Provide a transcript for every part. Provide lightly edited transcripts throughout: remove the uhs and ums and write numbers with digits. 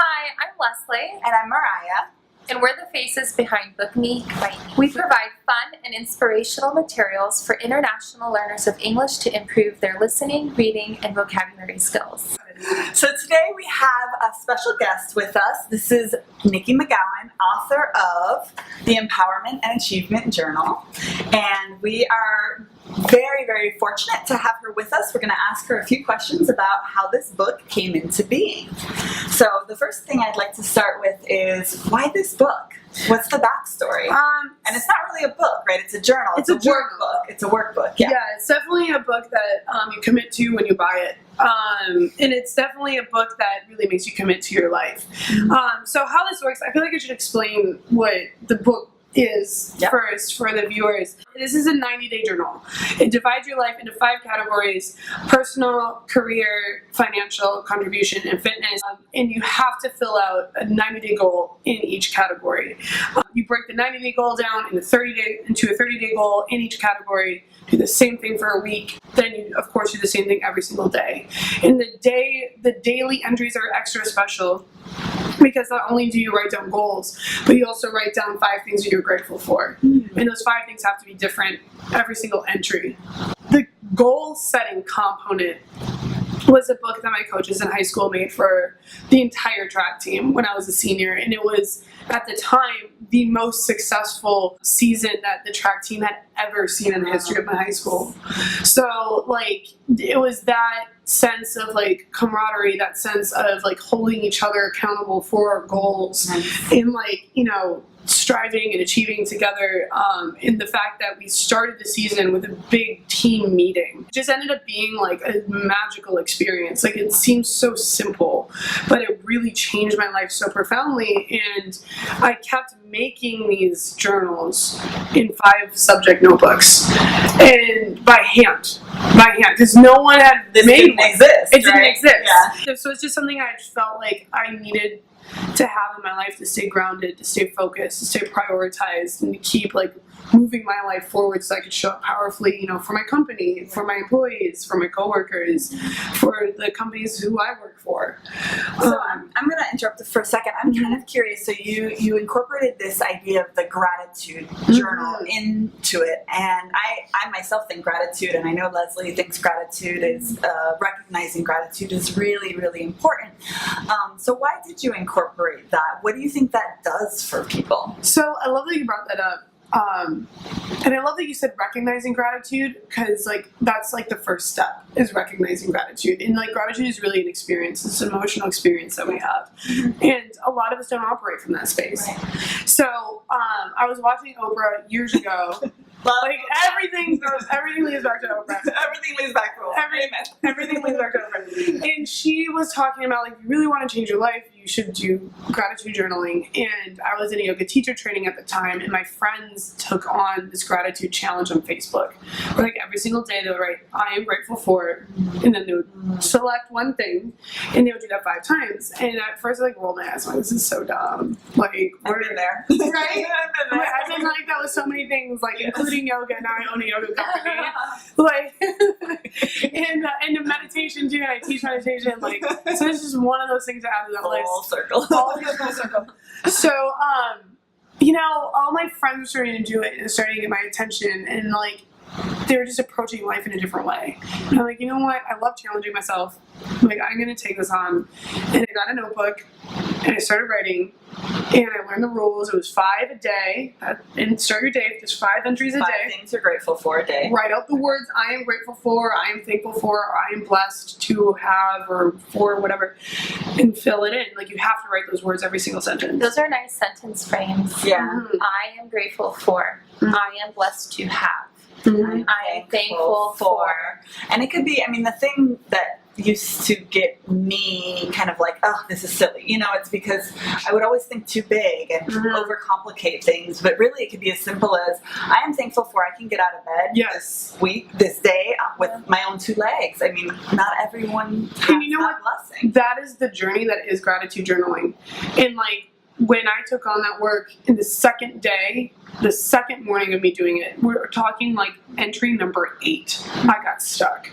Hi, I'm Leslie. And I'm Mariah. And we're the faces behind Book Me, Write Me. We provide fun and inspirational materials for international learners of English to improve their listening, reading, and vocabulary skills. So today we have a special guest with us. This is Nikki McGowan, author of the Empowerment and Achievement Journal. And we are very, very fortunate to have her with us. We're going to ask her a few questions about how this book came into being. So the first thing I'd like to start with is, why this book? What's the backstory? And it's not really a book, right? It's a journal. It's a workbook. It's a workbook. Yeah, it's definitely a book that you commit to when you buy it. And it's definitely a book that really makes you commit to your life. So how this works, I feel like I should explain what the book is first for the viewers. This is a 90-day journal. It divides your life into 5 categories: personal, career, financial, contribution, and fitness. And you have to fill out a 90-day goal in each category. You break the 90-day goal down into a 30-day goal in each category. Do the same thing for a week. Then you, of course, do the same thing every single day. And the daily entries are extra special, because not only do you write down goals, but you also write down 5 things that you're grateful for. And those 5 things have to be different every single entry. The goal setting component was a book that my coaches in high school made for the entire track team when I was a senior. And it was, at the time, the most successful season that the track team had ever seen in the history of my high school. So, it was that sense of, camaraderie, that sense of, holding each other accountable for our goals, and, striving and achieving together, in the fact that we started the season with a big team meeting. It just ended up being a magical experience. It seems so simple, but it really changed my life so profoundly. And I kept making these journals in 5 subject notebooks, and by hand, because no one had made one. Exist. It didn't exist. Yeah. So it's just something I just felt like I needed to have in my life to stay grounded, to stay focused, to stay prioritized, and to keep moving my life forward so I could show up powerfully, for my company, for my employees, for my coworkers, for the companies who I work for. So I'm going to interrupt for a second. I'm kind of curious. So you incorporated this idea of the gratitude journal into it, and I myself think gratitude, and I know Leslie thinks gratitude is recognizing gratitude is really, really important. So why did you incorporate that? What do you think that does for people? So I love that you brought that up. And I love that you said recognizing gratitude, because that's the first step, is recognizing gratitude. And gratitude is really an experience. It's an emotional experience that we have. And a lot of us don't operate from that space. Right. So I was watching Oprah years ago. Everything leads back to Oprah. Everything leads back to Oprah. Everything leads back to Oprah. And she was talking about, if you really want to change your life, you should do gratitude journaling. And I was in a yoga teacher training at the time, and my friends took on this gratitude challenge on Facebook. Where every single day they would write, "I am grateful for," and then they would select one thing, and they would do that 5 times. And at first I rolled my eyes, I'm like, this is so dumb. I've been there. Right? I've been that with so many things, including yoga. Now I own a yoga company. And meditation too, and I teach meditation. So it's just one of those things that added that list. Full circle. Full circle. So, all my friends were starting to do it and starting to get my attention, and they were just approaching life in a different way. And I'm like, you know what? I love challenging myself. I'm going to take this on. And I got a notebook, and I started writing, and I learned the rules. It was 5 a day. And start your day with just 5 entries a day. 5 things you're grateful for a day. Write out the words I am grateful for, I am thankful for, or I am blessed to have, or for whatever, and fill it in. You have to write those words every single sentence. Those are nice sentence frames. Yeah. I am grateful for. I am blessed to have. I am thankful for. And it could be, the thing that used to get me kind of oh, this is silly. It's because I would always think too big and overcomplicate things. But really, it could be as simple as, I am thankful for I can get out of bed this day with my own 2 legs. Not everyone has that blessing. That is the journey that is gratitude journaling. And when I took on that work in the second day, the second morning of me doing it, we're talking like entry number 8. I got stuck.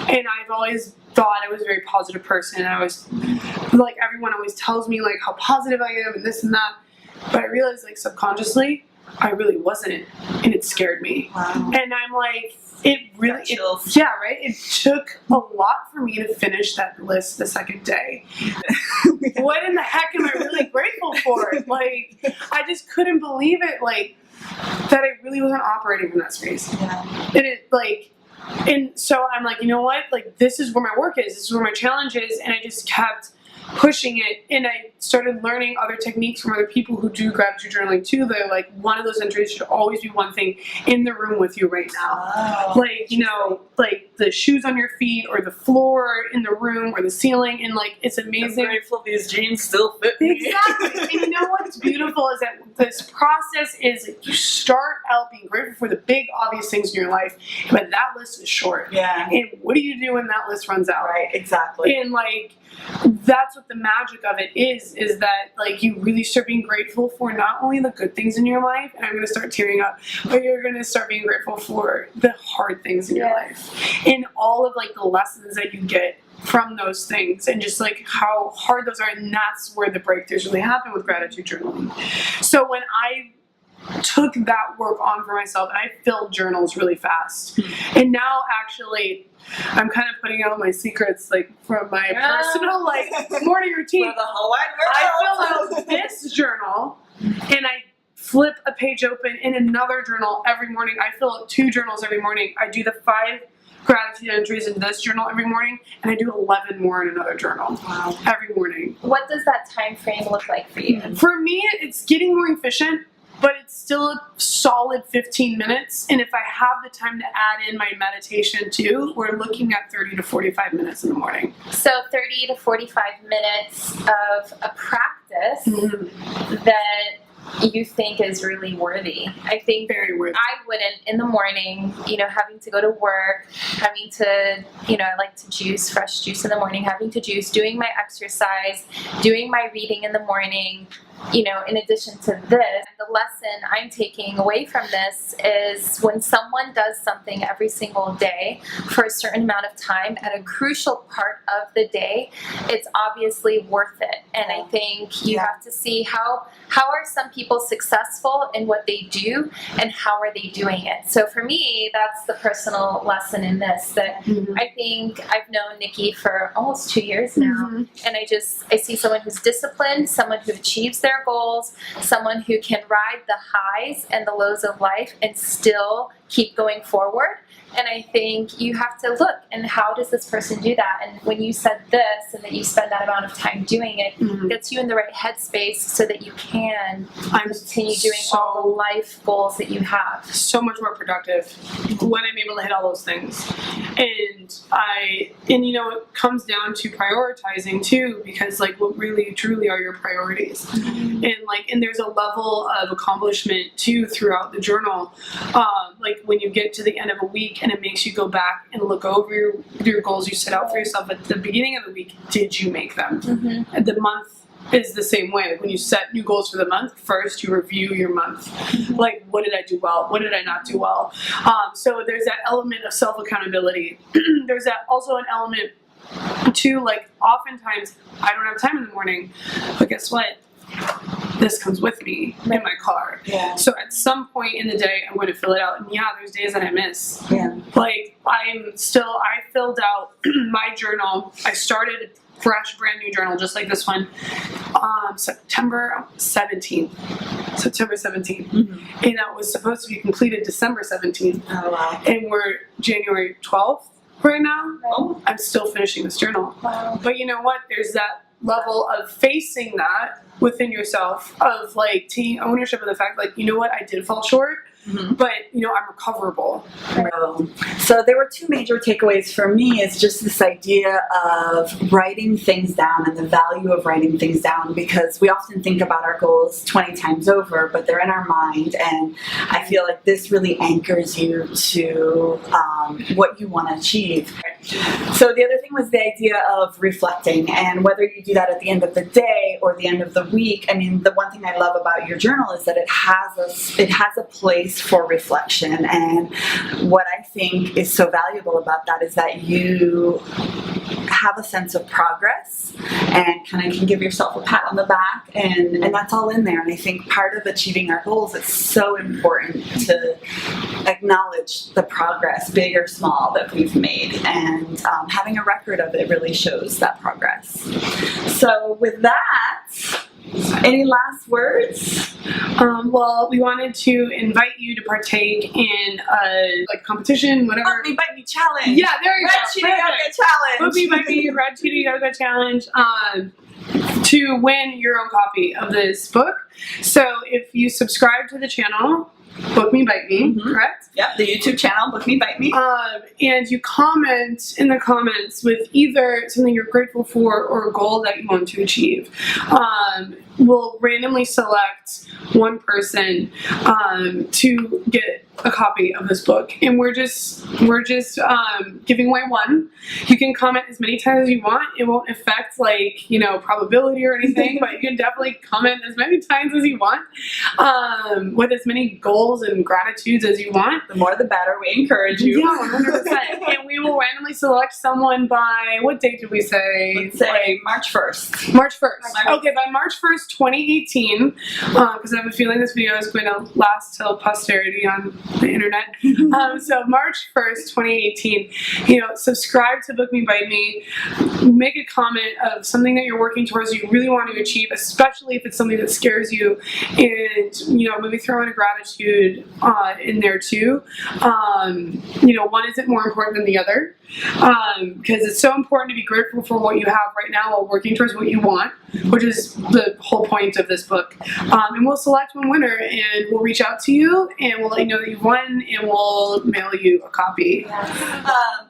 And I've always thought I was a very positive person. I was like, everyone always tells me like how positive I am and this and that. But I realized like subconsciously, I really wasn't. And it scared me. Wow. And I'm like, it really, Chills. yeah, right? It took a lot for me to finish that list the second day. What in the heck am I really grateful for? Like, I just couldn't believe it, like, that I really wasn't operating from that space. Yeah. And it, like, and so I'm like, you know what? Like, this is where my work is. This is where my challenge is. And I just kept pushing it, and I started learning other techniques from other people who do gratitude journaling too. They're like, one of those entries should always be one thing in the room with you right now. Oh, like, you know, like the shoes on your feet or the floor in the room or the ceiling, and like, it's I'm amazing. grateful these jeans still fit me. Exactly. And you know what's beautiful is that this process is like, you start out being grateful for the big obvious things in your life, but that list is short. Yeah. And what do you do when that list runs out? Right, exactly. And like, that's what the magic of it is that like you really start being grateful for not only the good things in your life, and I'm going to start tearing up, but you're going to start being grateful for the hard things in your life and all of like the lessons that you get from those things, and just like how hard those are. And that's where the breakthroughs really happen with gratitude journaling. So when I took that work on for myself, and I filled journals really fast, and now actually I'm kind of putting out my secrets, like from my personal like morning routine. For the whole wide I world. fill out this journal, and I flip a page open in another journal every morning. I fill out 2 journals every morning. I do the 5 gratitude entries in this journal every morning, and I do 11 more in another journal every morning. What does that time frame look like for you? For me, it's getting more efficient, but it's still a solid 15 minutes. And if I have the time to add in my meditation too, we're looking at 30 to 45 minutes in the morning. So 30 to 45 minutes of a practice that you think is really worthy. I think Very worthy. I wouldn't in the morning, you know, having to go to work, having to, you know, I like to juice, fresh juice in the morning, having to juice, doing my exercise, doing my reading in the morning. You know, in addition to this, the lesson I'm taking away from this is when someone does something every single day for a certain amount of time at a crucial part of the day, it's obviously worth it. And I think you have to see how are some people successful in what they do, and how are they doing it. So for me, that's the personal lesson in this, that I think I've known Nikki for almost 2 years now, and I see someone who's disciplined, someone who achieves their goals, someone who can ride the highs and the lows of life and still keep going forward. And I think you have to look, and how does this person do that? And when you said this, and that you spend that amount of time doing it, gets you in the right headspace so that you can continue doing all the life goals that you have. So much more productive when I'm able to hit all those things. And you know, it comes down to prioritizing too, because like, what really truly are your priorities? And there's a level of accomplishment too throughout the journal. Like when you get to the end of a week, and it makes you go back and look over your goals you set out for yourself at the beginning of the week. Did you make them? And the month is the same way. Like when you set new goals for the month, first you review your month. Like, what did I do well? What did I not do well? So there's that element of self-accountability. There's that also an element to, like, oftentimes I don't have time in the morning, but guess what? This comes with me in my car. So at some point in the day, I'm going to fill it out. And there's days that I miss. Like, I filled out my journal. I started a fresh, brand new journal, just like this one, September 17th. And that was supposed to be completed December 17th. Oh, wow. And we're January 12th right now. I'm still finishing this journal. But you know what? There's that level of facing that within yourself, of like taking ownership of the fact, like, you know what, I did fall short, but you know, I'm recoverable. So there were 2 major takeaways for me, is just this idea of writing things down and the value of writing things down, because we often think about our goals 20 times over, but they're in our mind, and I feel like this really anchors you to what you want to achieve. So the other thing was the idea of reflecting, and whether you do that at the end of the day or the end of the week. I mean, the one thing I love about your journal is that it has a place for reflection, and what I think is so valuable about that is that you have a sense of progress and kind of can give yourself a pat on the back, and that's all in there. And I think part of achieving our goals, it's so important to acknowledge the progress, big or small, that we've made, and having a record of it really shows that progress. So with that, any last words? Well, we wanted to invite you to partake in a competition, whatever. Book Me, Bite Me challenge. Yeah, there you Red go. Cheetah Yoga challenge. Book Me, Bite Me, Red Cheetah Yoga challenge. To win your own copy of this book. So if you subscribe to the channel, Book Me, Bite Me, correct? Yep, the YouTube channel, Book Me, Bite Me. And you comment in the comments with either something you're grateful for or a goal that you want to achieve. We'll randomly select one person to get a copy of this book, and we're just giving away one. You can comment as many times as you want. It won't affect probability or anything, but you can definitely comment as many times as you want, with as many goals and gratitudes as you want. The more the better. We encourage you. Yeah, 100%. And we will randomly select someone by, what date did we say? Let's say March 1st. March 1st. Okay, by March 1st, 2018, because I have a feeling this video is going to last till posterity on the internet. So March 1st, 2018, subscribe to Book Me, Bite Me. Make a comment of something that you're working towards, you really want to achieve, especially if it's something that scares you, and maybe throw in a gratitude in there too. One isn't more important than the other, because it's so important to be grateful for what you have right now while working towards what you want, which is the whole point of this book. And we'll select one winner, and we'll reach out to you, and we'll let you know that you've won, and we'll mail you a copy.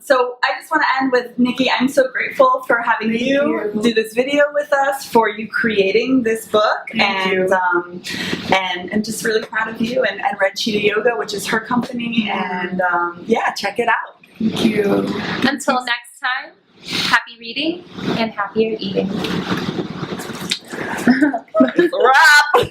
So I just want to end with, Nikki, I'm so grateful for having you do this video with us, for you creating this book, and just really proud of you, and Red Cheetah Yoga, which is her company, and check it out. Thank you. Until next time, happy reading and happier eating. Wrap.